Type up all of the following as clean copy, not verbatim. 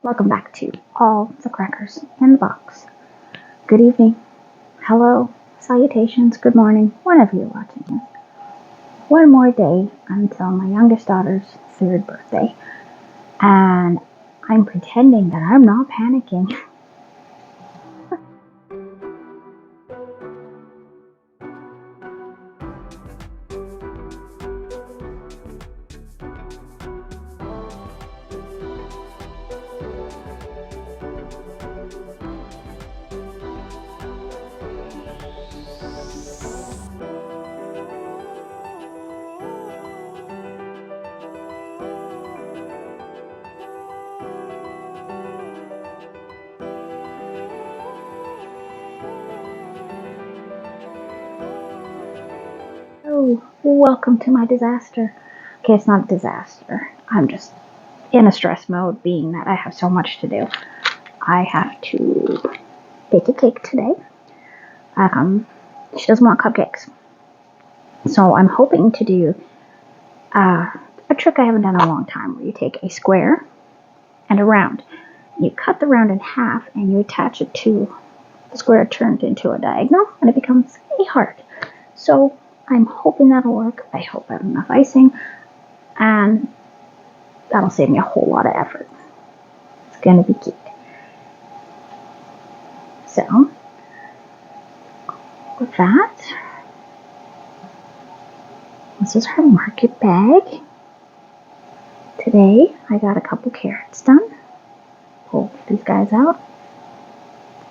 Welcome back to All the Crackers in the Box. Good evening, hello, salutations, good morning, whenever you're watching this. One more day until my youngest daughter's 3rd birthday, and I'm pretending that I'm not panicking. Oh, welcome to my disaster. Okay, it's not a disaster. I'm just in a stress mode, being that I have so much to do. I have to bake a cake today. She doesn't want cupcakes. So I'm hoping to do a trick I haven't done in a long time, where you take a square and a round. You cut the round in half and you attach it to the square turned into a diagonal, and it becomes a heart. So I'm hoping that'll work. I hope I have enough icing, and that'll save me a whole lot of effort. It's going to be cute. So, with that, this is her market bag. Today, I got a couple carrots done. Pull these guys out.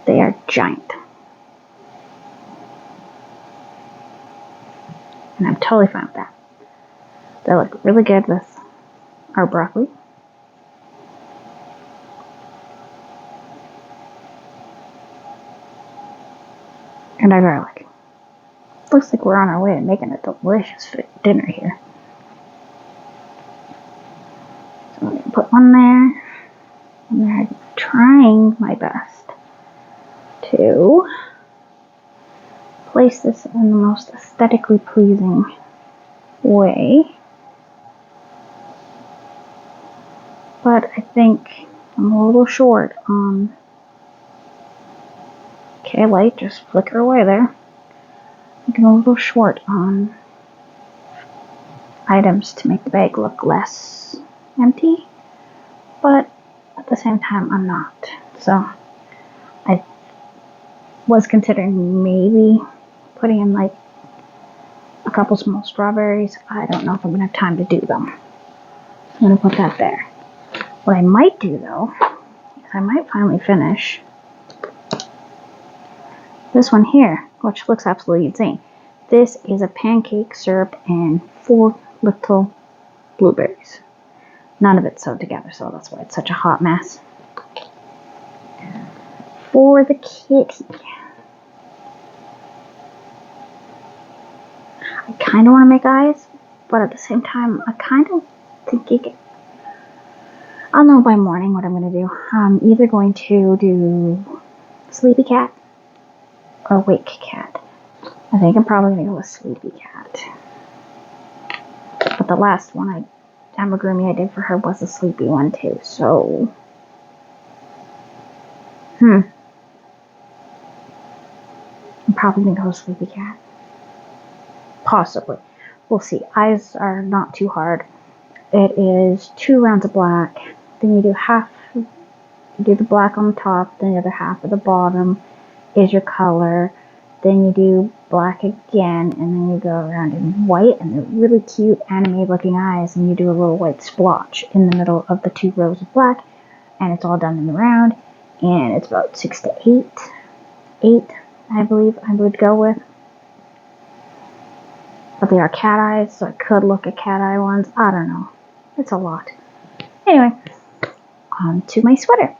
They are giant. And I'm totally fine with that. They look really good with our broccoli. And our garlic. Looks like we're on our way to making a delicious dinner here. So I'm going to put one there. And I'm trying my best to place this in the most aesthetically pleasing way. But I think I'm a little short on... Okay, light, just flicker away there. I think I'm a little short on items to make the bag look less empty, but at the same time I'm not. So I was considering maybe putting in like a couple small strawberries. I don't know if I'm going to have time to do them. I'm going to put that there. What I might do though, is I might finally finish this one here, which looks absolutely insane. This is a pancake syrup and 4 little blueberries. None of it's sewed together, so that's why it's such a hot mess. For the kitty. I kind of want to make eyes, but at the same time, I kind of think I'll know by morning what I'm going to do. I'm either going to do Sleepy Cat or Wake Cat. I think I'm probably going to go with Sleepy Cat. But the last one amigurumi I did for her was a sleepy one too, so... I'm probably going to go with Sleepy Cat. Possibly. We'll see. Eyes are not too hard. It is 2 rounds of black. Then you do half, you do the black on the top, then the other half at the bottom is your color. Then you do black again, and then you go around in white, and they're really cute, anime looking eyes, and you do a little white splotch in the middle of the 2 rows of black, and it's all done in the round, and it's about 6 to 8, I believe I would go with. But they are cat eyes, so I could look at cat eye ones. I don't know. It's a lot. Anyway, on to my sweater.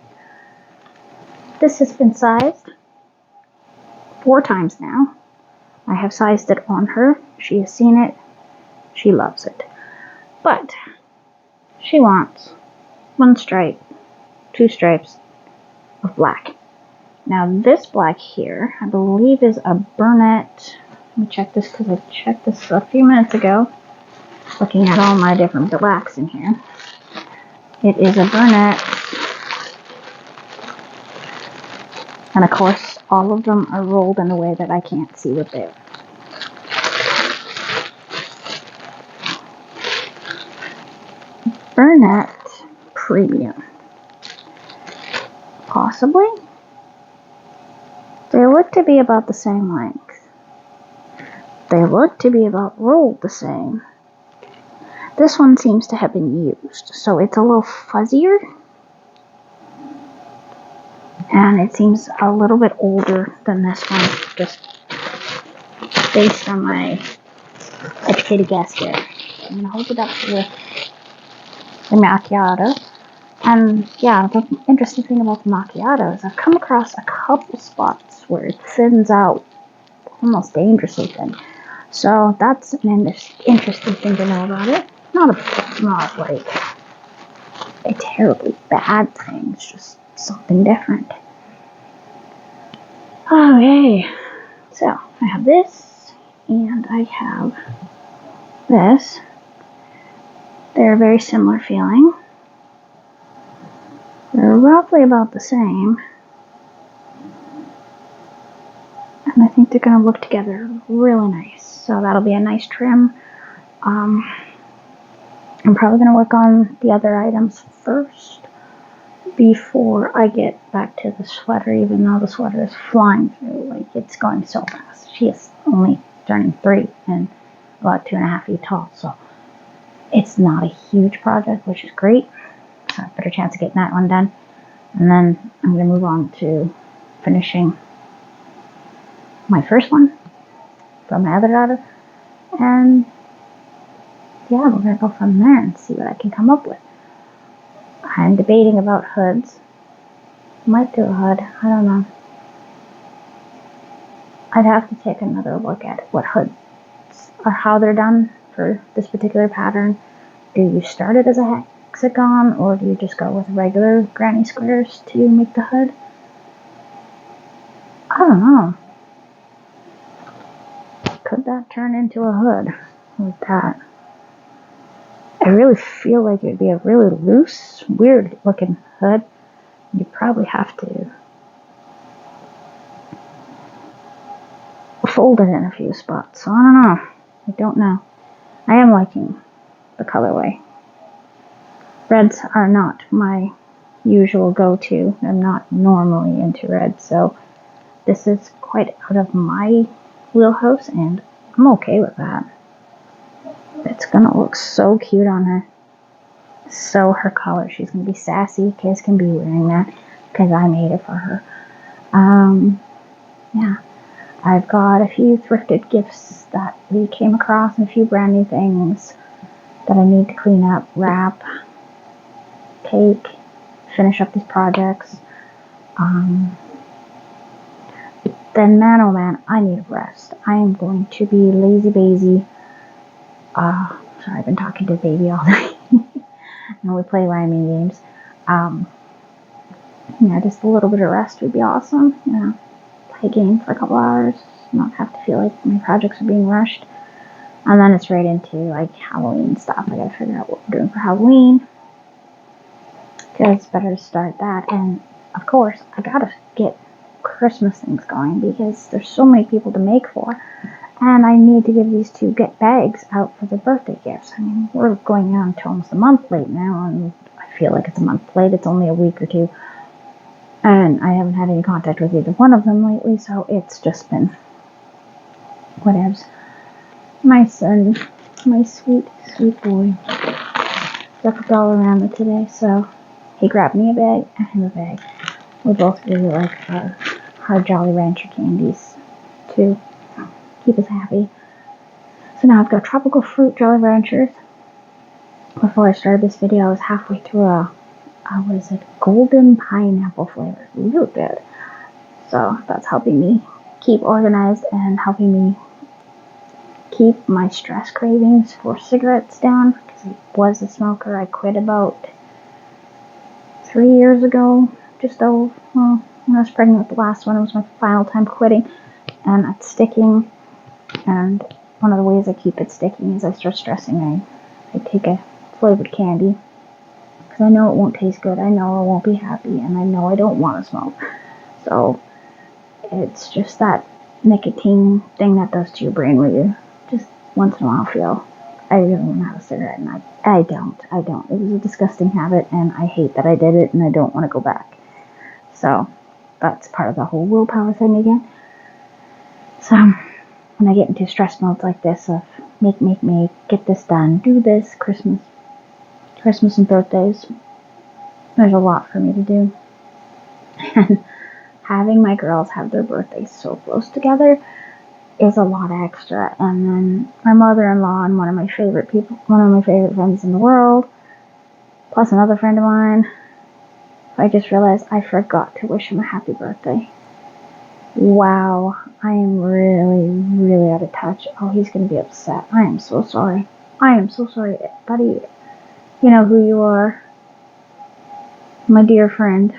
This has been sized 4 times now. I have sized it on her. She has seen it. She loves it. But she wants 1 stripe, 2 stripes of black. Now this black here, I believe is a Bernat. Let me check this because I checked this a few minutes ago. Looking at all my different blacks in here. It is a Bernat And of course, all of them are rolled in a way that I can't see what they are. Bernat Premium. Possibly. They look to be about the same length. They look to be about rolled the same. This one seems to have been used, so it's a little fuzzier. And it seems a little bit older than this one, just based on my educated guess here. I'm going to hold it up with the macchiato. And yeah, the interesting thing about the macchiato is I've come across a couple spots where it thins out almost dangerously thin. So that's an interesting thing to know about it. Not like a terribly bad thing. It's just something different. Okay, so I have this and I have this. They're very similar feeling. They're roughly about the same. And I think they're going to look together really nice. So that'll be a nice trim. I'm probably going to work on the other items first before I get back to the sweater, even though the sweater is flying through. Like, it's going so fast. She is only turning 3 and about 2.5 feet tall. So it's not a huge project, which is great. So I have a better chance of getting that one done. And then I'm going to move on to finishing my first one from my other daughter. And yeah, we're going to go from there and see what I can come up with. I'm debating about hoods. Might do a hood. I don't know. I'd have to take another look at what hoods or how they're done for this particular pattern. Do you start it as a hexagon, or do you just go with regular granny squares to make the hood? I don't know. Could that turn into a hood like that? I really feel like it'd be a really loose, weird looking hood. You'd probably have to fold it in a few spots. So I don't know. I don't know. I am liking the colorway. Reds are not my usual go-to. I'm not normally into red, so this is quite out of my wheelhouse, and I'm okay with that. It's gonna look so cute on her. So her color, she's gonna be sassy. Kids can be wearing that because I made it for her. Yeah, I've got a few thrifted gifts that we came across and a few brand new things that I need to clean up, wrap, take, finish up these projects. Then man, oh man, I need a rest. I am going to be lazy-bazy. Sorry, I've been talking to the baby all day. And we play rhyming games. Yeah, just a little bit of rest would be awesome. You know, play a game for a couple hours, not have to feel like my projects are being rushed. And then it's right into like Halloween stuff. I gotta figure out what we're doing for Halloween, because it's better to start that. And of course, I gotta get Christmas things going because there's so many people to make for. And I need to give these two bags out for their birthday gifts. I mean, we're going on to almost a month late now, and I feel like it's a month late. It's only a week or two. And I haven't had any contact with either one of them lately, so it's just been whatevs. My son, my sweet, sweet boy, got the Dollarama today, so he grabbed me a bag and him a bag. We both really like our Jolly Rancher candies to keep us happy. So now I've got tropical fruit Jolly Ranchers. Before I started this video, I was halfway through what is it? Golden pineapple flavor. Really good. So that's helping me keep organized and helping me keep my stress cravings for cigarettes down, because I was a smoker. I quit about 3 years ago. Just when I was pregnant with the last one, it was my final time quitting, and it's sticking. And one of the ways I keep it sticking is I start stressing. I take a flavored candy, because I know it won't taste good. I know I won't be happy, and I know I don't want to smoke. So It's just that nicotine thing that does to your brain where you just once in a while feel, I really want to have a cigarette, and I don't. It was a disgusting habit, and I hate that I did it, and I don't want to go back. So that's part of the whole willpower thing again. So when I get into stress modes like this of make, get this done, do this, Christmas and birthdays, there's a lot for me to do. And having my girls have their birthdays so close together is a lot extra. And then my mother-in-law and one of my favorite friends in the world, plus another friend of mine, I just realized I forgot to wish him a happy birthday. Wow, I am really, really out of touch. Oh, he's going to be upset. I am so sorry. Buddy. You know who you are. My dear friend.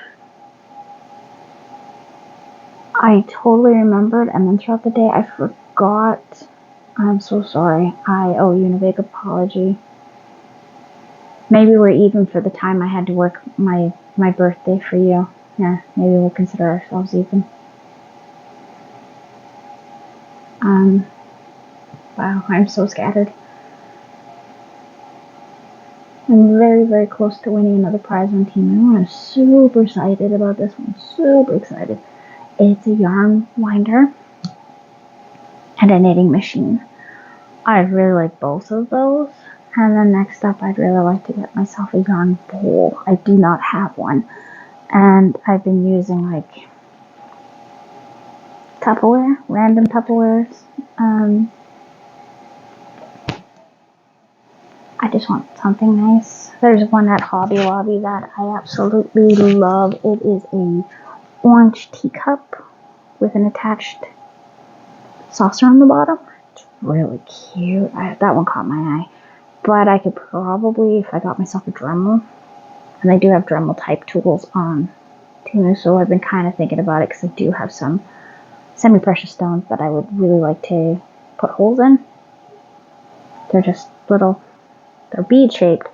I totally remembered, and then throughout the day I forgot. I'm so sorry. I owe you a big apology. Maybe we're even for the time I had to work my birthday for you. Yeah, maybe we'll consider ourselves even. Wow, I'm so scattered. I'm very, very close to winning another prize on Team. I'm super excited about this one. Super excited. It's a yarn winder and a knitting machine. I really like both of those. And then next up, I'd really like to get myself a yarn bowl. I do not have one. And I've been using like Tupperware, random Tupperwares. I just want something nice. There's one at Hobby Lobby that I absolutely love. It is a orange teacup with an attached saucer on the bottom. It's really cute. That one caught my eye. But I could probably, if I got myself a Dremel, and I do have Dremel type tools on Temu, so I've been kind of thinking about it because I do have some semi-precious stones that I would really like to put holes in. They're just little, they're bead shaped,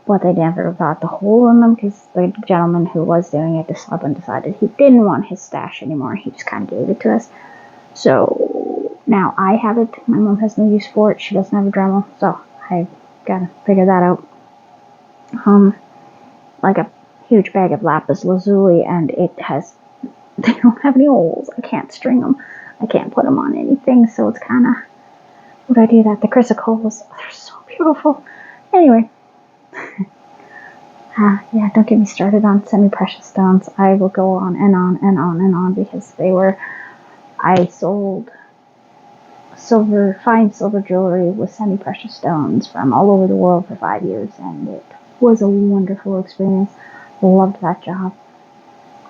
but they never got the hole in them because the gentleman who was doing it just up and decided he didn't want his stash anymore. He just kind of gave it to us. So now I have it. My mom has no use for it. She doesn't have a Dremel, so I gotta figure that out. Like a huge bag of lapis lazuli, and they don't have any holes. I can't string them. I can't put them on anything, so it's kind of, would I do that? The chrysicles, they're so beautiful. Anyway, yeah, don't get me started on semi-precious stones. I will go on and on and on and on because I sold fine silver jewelry with semi-precious stones from all over the world for 5 years, and it was a wonderful experience. Loved that job.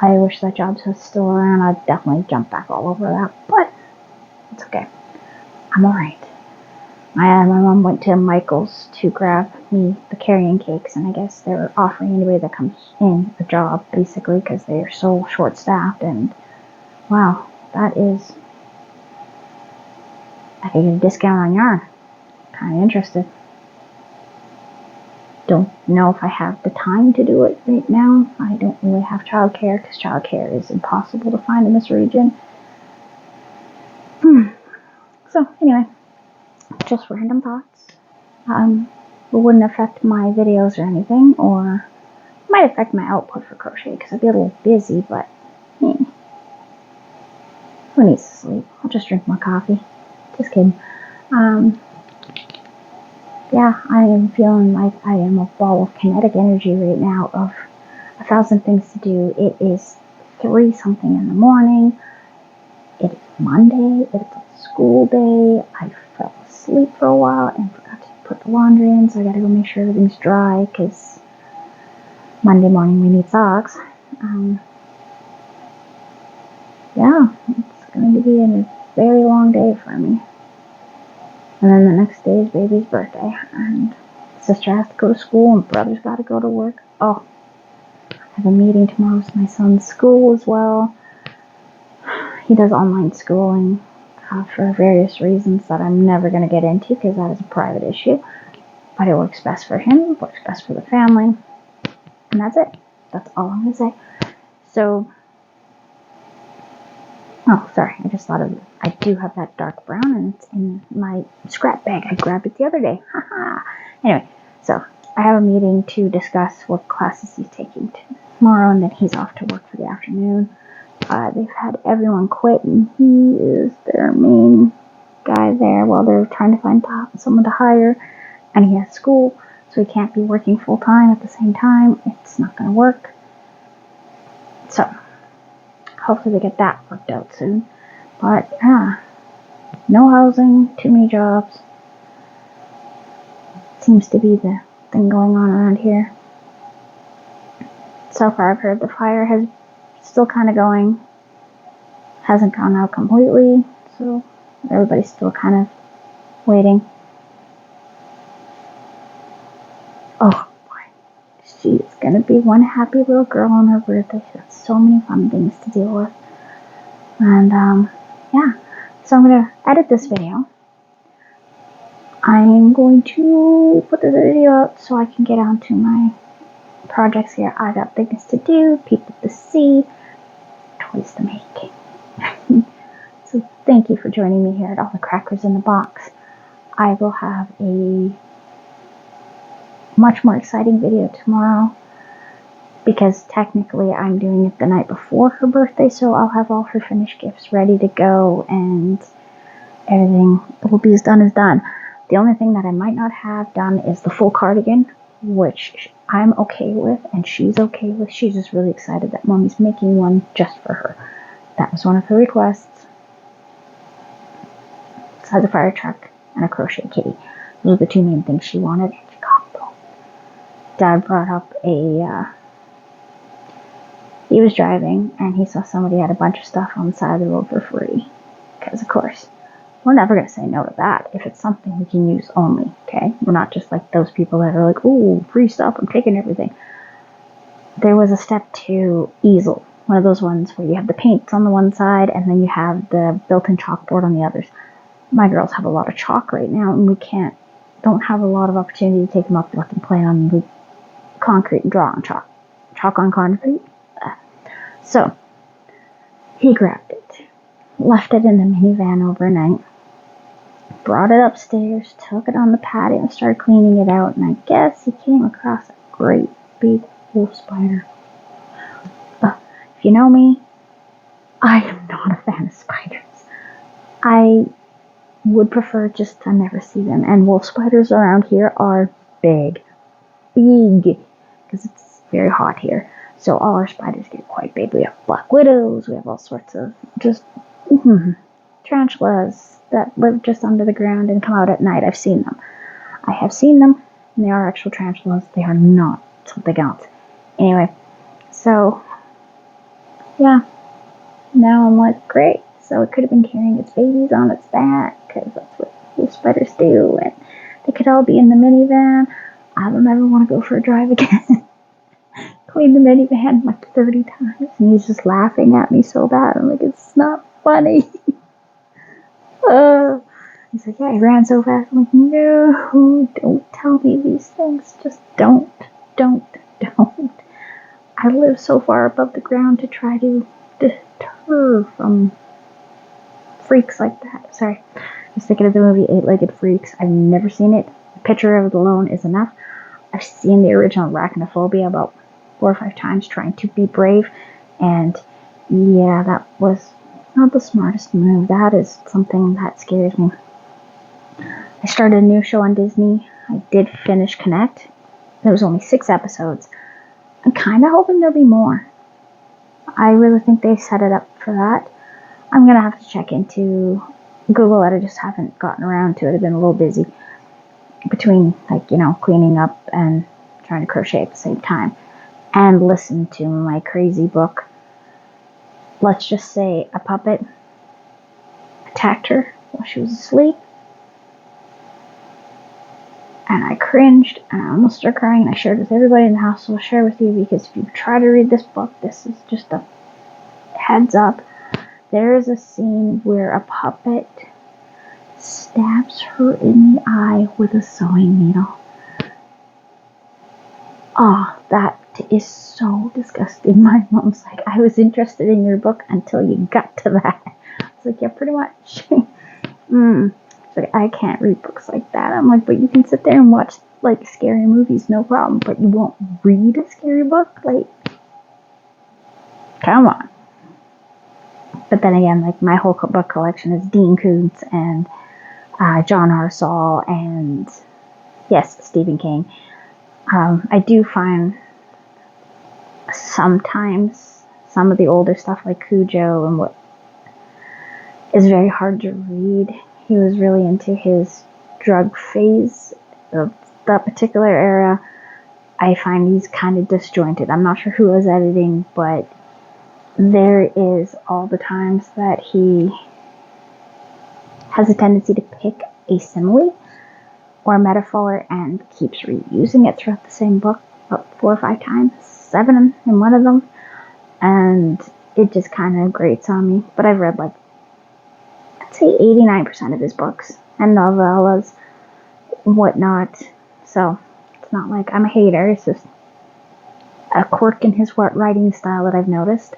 I wish that job was still around. I'd definitely jump back all over that, but it's okay. I'm alright. My mom went to Michael's to grab me the carrying cakes, and I guess they're offering anybody that comes in a job, basically, because they are so short-staffed, and wow, that is, I could get a discount on yarn. Kind of interested. Don't know if I have the time to do it right now. I don't really have childcare because childcare is impossible to find in this region. So anyway, just random thoughts. It wouldn't affect my videos or anything, or might affect my output for crochet because I'd be a little busy, but who needs to sleep? I'll just drink more coffee. Just kidding. Yeah, I am feeling like I am a ball of kinetic energy right now of 1,000 things to do. It is 3 something in the morning. It is Monday. It is a school day. I fell asleep for a while and forgot to put the laundry in, so I gotta go make sure everything's dry because Monday morning we need socks. Yeah, it's going to be a very long day for me. And then the next day is baby's birthday, and sister has to go to school, and brother's got to go to work. Oh, I have a meeting tomorrow with my son's school as well. He does online schooling for various reasons that I'm never going to get into because that is a private issue. But it works best for him, it works best for the family, and that's it. That's all I'm going to say. So, Oh, sorry, I just thought of it. I do have that dark brown, and it's in my scrap bag. I grabbed it the other day. Haha. Anyway, so I have a meeting to discuss what classes he's taking tomorrow, and then he's off to work for the afternoon. They've had everyone quit, and he is their main guy there while they're trying to find someone to hire, and he has school, so he can't be working full time at the same time. It's not going to work. So hopefully they get that worked out soon. But no housing, too many jobs. Seems to be the thing going on around here. So far I've heard the fire has still kind of going. Hasn't gone out completely, so everybody's still kind of waiting. Oh boy, she's gonna be one happy little girl on her birthday. She's got so many fun things to deal with. And yeah, so I'm gonna edit this video. I'm going to put this video out so I can get on to my projects here. I got things to do, people to see, toys to make. So thank you for joining me here at All the Crackers in the Box. I will have a much more exciting video tomorrow because technically I'm doing it the night before her birthday, so I'll have all her finished gifts ready to go and everything will be as done as done. The only thing that I might not have done is the full cardigan, which I'm okay with and she's okay with. She's just really excited that Mommy's making one just for her. That was one of her requests. It has a fire truck and a crochet kitty. Those are the two main things she wanted, and she got them. Dad brought up he was driving and he saw somebody had a bunch of stuff on the side of the road for free. Because of course, we're never going to say no to that if it's something we can use only, okay? We're not just like those people that are like, ooh, free stuff, I'm taking everything. There was a step 2 easel, one of those ones where you have the paints on the one side and then you have the built-in chalkboard on the others. My girls have a lot of chalk right now and we don't have a lot of opportunity to take them up and let them play on the concrete and draw on chalk. Chalk on concrete. So, he grabbed it, left it in the minivan overnight, brought it upstairs, took it on the patio, and started cleaning it out, and I guess he came across a great big wolf spider. If you know me, I am not a fan of spiders. I would prefer just to never see them, and wolf spiders around here are big, because it's very hot here. So all our spiders get quite big. We have black widows, we have all sorts of just tarantulas that live just under the ground and come out at night. I've seen them. I have seen them, and they are actual tarantulas. They are not something else. Anyway, so yeah, now I'm like, great. So it could have been carrying its babies on its back, because that's what wolf spiders do, and they could all be in the minivan. I don't ever want to go for a drive again. Clean the minivan like 30 times, and he's just laughing at me so bad. I'm like, it's not funny. He's like, yeah, he ran so fast. I'm like, no, don't tell me these things. Just don't. I live so far above the ground to try to deter from freaks like that. Sorry. I was thinking of the movie 8-Legged Freaks. I've never seen it. A picture of it alone is enough. I've seen the original Arachnophobia about 4 or 5 times trying to be brave, and yeah, that was not the smartest move. That is something that scares me. I started a new show on Disney. I did finish Connect. There was only 6 episodes. I'm kind of hoping there'll be more. I really think they set it up for that. I'm going to have to check into Google it. I just haven't gotten around to it. I've been a little busy between, cleaning up and trying to crochet at the same time. And listen to my crazy book. Let's just say a puppet attacked her while she was asleep. And I cringed and I almost started crying, and I shared it with everybody in the house, so I'll share with you, because if you try to read this book, this is just a heads up. There is a scene where a puppet stabs her in the eye with a sewing needle. Oh, that is so disgusting. My mom's like, I was interested in your book until you got to that. like, yeah, pretty much. She's like, I can't read books like that. I'm like, but you can sit there and watch like scary movies, no problem. But you won't read a scary book? Like, come on. But then again, like my whole book collection is Dean Koontz and John R. Saul and, yes, Stephen King. I do find sometimes some of the older stuff like Cujo and what is very hard to read. He was really into his drug phase of that particular era. I find he's kind of disjointed. I'm not sure who was editing, but there is all the times that he has a tendency to pick a simile or a metaphor and keeps reusing it throughout the same book about 4 or 5 times, 7 in one of them, and it just kind of grates on me. But I've read like, I'd say 89% of his books and novellas and whatnot, so it's not like I'm a hater. It's just a quirk in his writing style that I've noticed.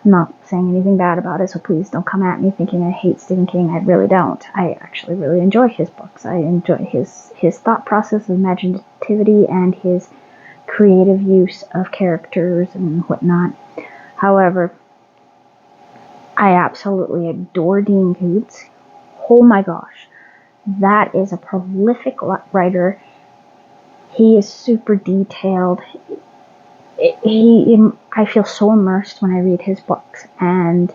I'm not saying anything bad about it, so please don't come at me thinking I hate Stephen King. I really don't. I actually really enjoy his books. I enjoy his thought process, his imaginativity, and his creative use of characters and whatnot. However, I absolutely adore Dean Koontz. Oh my gosh. That is a prolific writer. He is super detailed. I feel so immersed when I read his books, and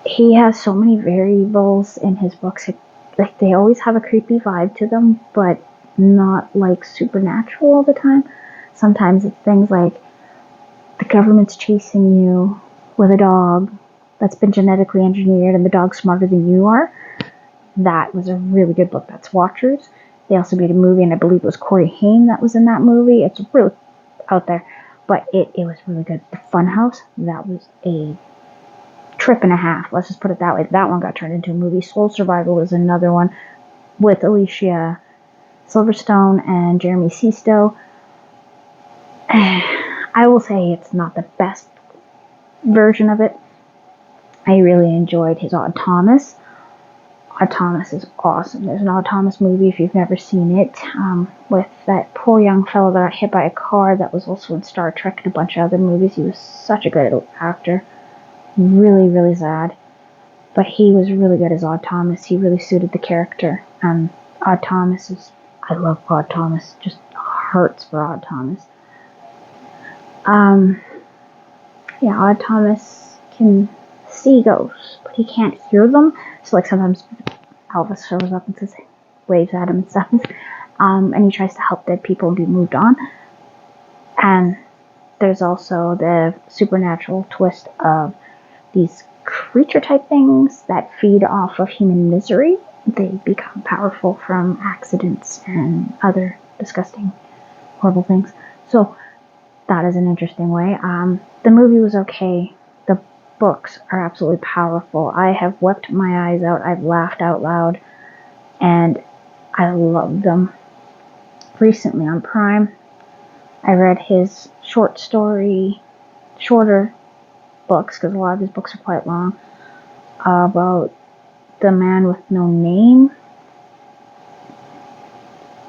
he has so many variables in his books. Like, they always have a creepy vibe to them, but not like supernatural all the time. Sometimes it's things like the government's chasing you with a dog that's been genetically engineered and the dog's smarter than you are. That was a really good book. That's Watchers. They also made a movie, and I believe it was Corey Haim that was in that movie. It's really out there, but it was really good. The Funhouse, that was a trip and a half. Let's just put it that way. That one got turned into a movie. Soul Survival is another one with Alicia Silverstone and Jeremy Sestow. I will say it's not the best version of it. I really enjoyed his Odd Thomas. Odd Thomas is awesome. There's an Odd Thomas movie, if you've never seen it, with that poor young fellow that got hit by a car that was also in Star Trek and a bunch of other movies. He was such a good actor. Really, really sad. But he was really good as Odd Thomas. He really suited the character. Odd Thomas is... I love Odd Thomas. Just hurts for Odd Thomas. Yeah, Odd Thomas can see ghosts, but he can't hear them. So, like, sometimes Elvis shows up and says, waves at him and stuff. And he tries to help dead people and be moved on. And there's also the supernatural twist of these creature type things that feed off of human misery. They become powerful from accidents and other disgusting, horrible things. So that is an interesting way. The movie was okay. The books are absolutely powerful. I have wept my eyes out. I've laughed out loud. And I love them. Recently on Prime, I read his shorter books, because a lot of his books are quite long, about The Man with No Name.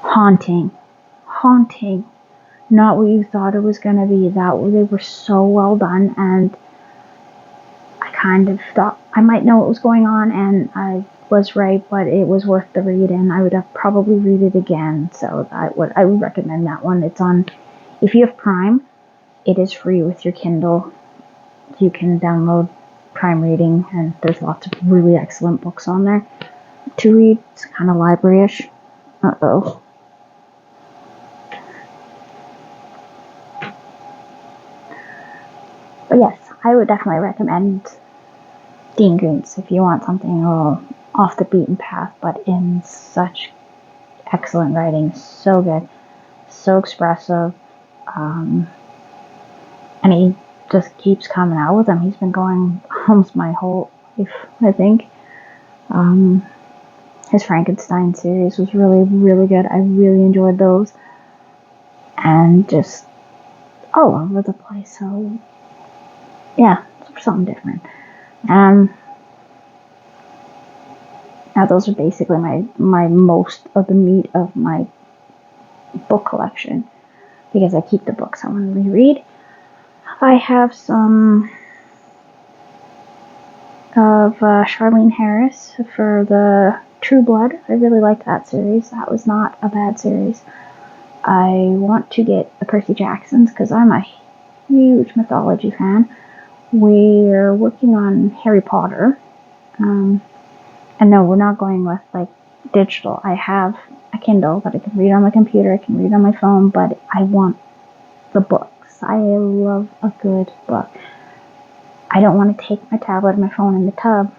Haunting. Not what you thought it was going to be. They were so well done, and I kind of thought I might know what was going on, and I was right, but it was worth the read, and I would have probably read it again. So I would recommend that one. It's on, if you have Prime, it is free with your Kindle. You can download Prime Reading, and there's lots of really excellent books on there to read. It's kind of library-ish. Uh-oh. But yes, I would definitely recommend Dean Koontz if you want something a little off the beaten path, but in such excellent writing. So good. So expressive. And he just keeps coming out with them. He's been going almost my whole life, I think. His Frankenstein series was really, really good. I really enjoyed those. And just all over the place. So, yeah, something different. Now those are basically my most of the meat of my book collection because I keep the books I want to reread. I have some of Charlene Harris for the True Blood. I really liked that series. That was not a bad series. I want to get the Percy Jacksons because I'm a huge mythology fan. We're working on Harry Potter. And no, we're not going with like digital. I have a Kindle that I can read on my computer, I can read on my phone, but I want the books. I love a good book. I don't want to take my tablet and my phone in the tub,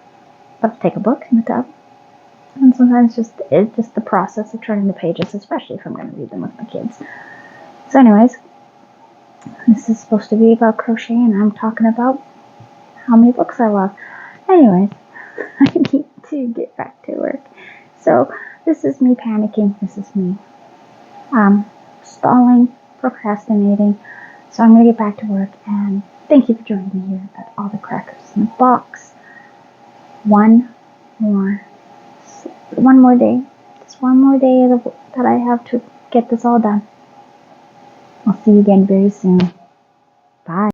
but I'll take a book in the tub. And sometimes it's just the process of turning the pages, especially if I'm going to read them with my kids. So anyways, this is supposed to be about crochet, and I'm talking about how many books I love. Anyways, I need to get back to work. So this is me panicking. This is me stalling, procrastinating. So I'm going to get back to work, and thank you for joining me here at All the Crackers in the Box. One more day. Just one more day that I have to get this all done. I'll see you again very soon. Bye.